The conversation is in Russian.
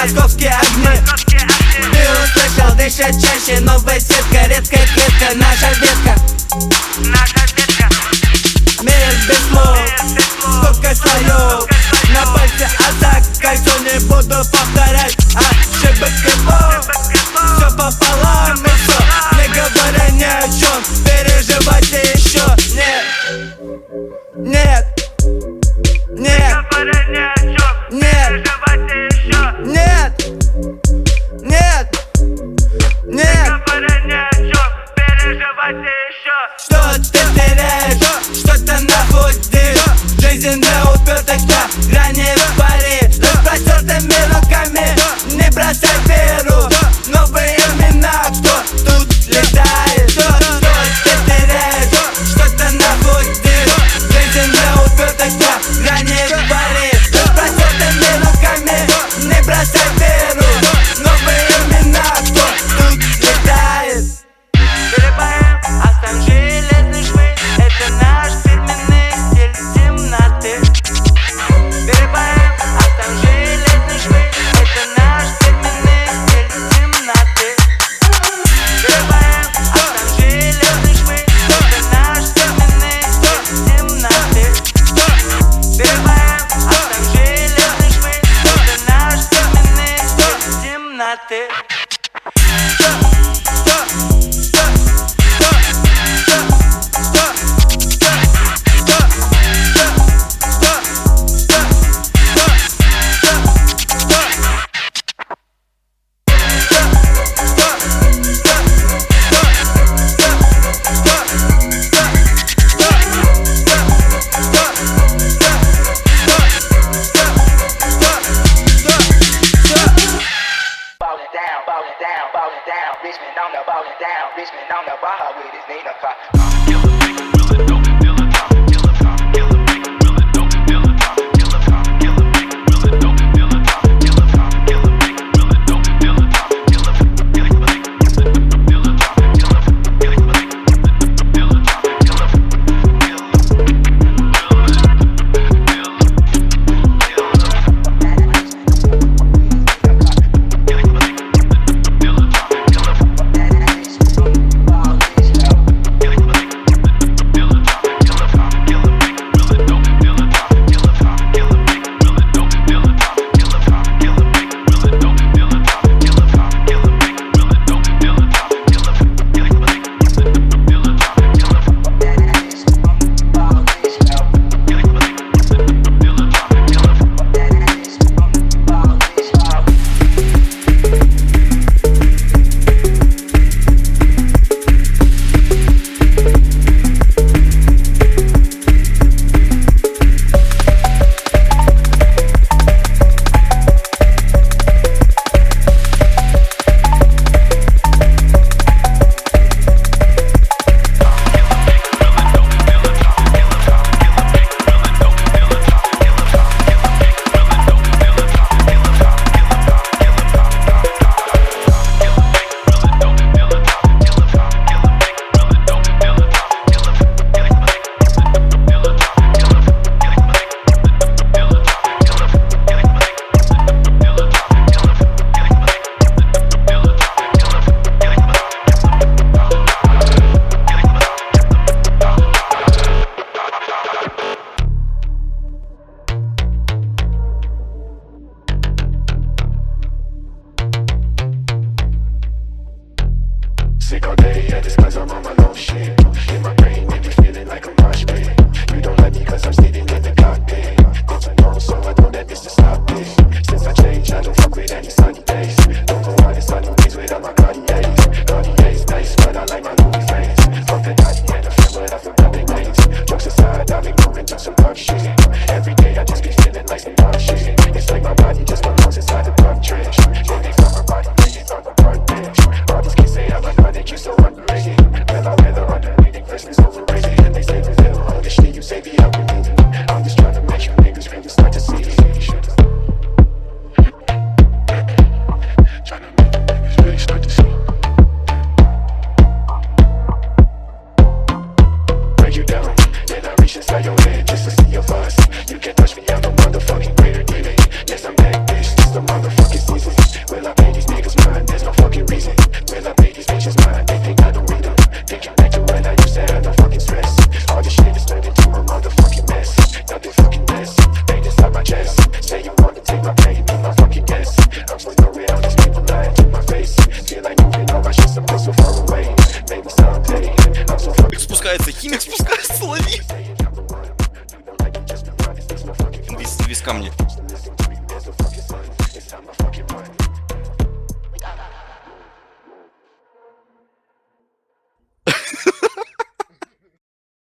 московские огни. Ты услышал, дышать чаще, новая сетка, редкая клетка, наша ветка. Мир без слов, сколько слоев на пальце, а так кольцо не буду повторять. Ошибок все пополам и все, не говоря ни о чем. Переживайте еще. Нет, нет, нет, нет, нет, нет, нет. Что ты теряешь, что-то наводит. Жизненный уперток на грани пари. С простертыми руками не бросай веру. Новые имена, кто тут летает. Что ты теряешь, что-то наводит. Жизненный уперток на грани пари. С простертыми руками не бросай веру. Новые имена, кто тут летает. Перебаем, оставим железные швы. Это наш фирменный стиль темноты. Перебаем, оставим железные швы. Это наш фирменный стиль темноты. Перебаем, оставим железные швы. Это наш фирменный стиль темноты. Перебаем, оставим железные швы. Это наш фирменный стиль темноты. Richmond on the ball down, Richmond on the bar with his Nina car. Спускается, химик спускается, лови! Без камня.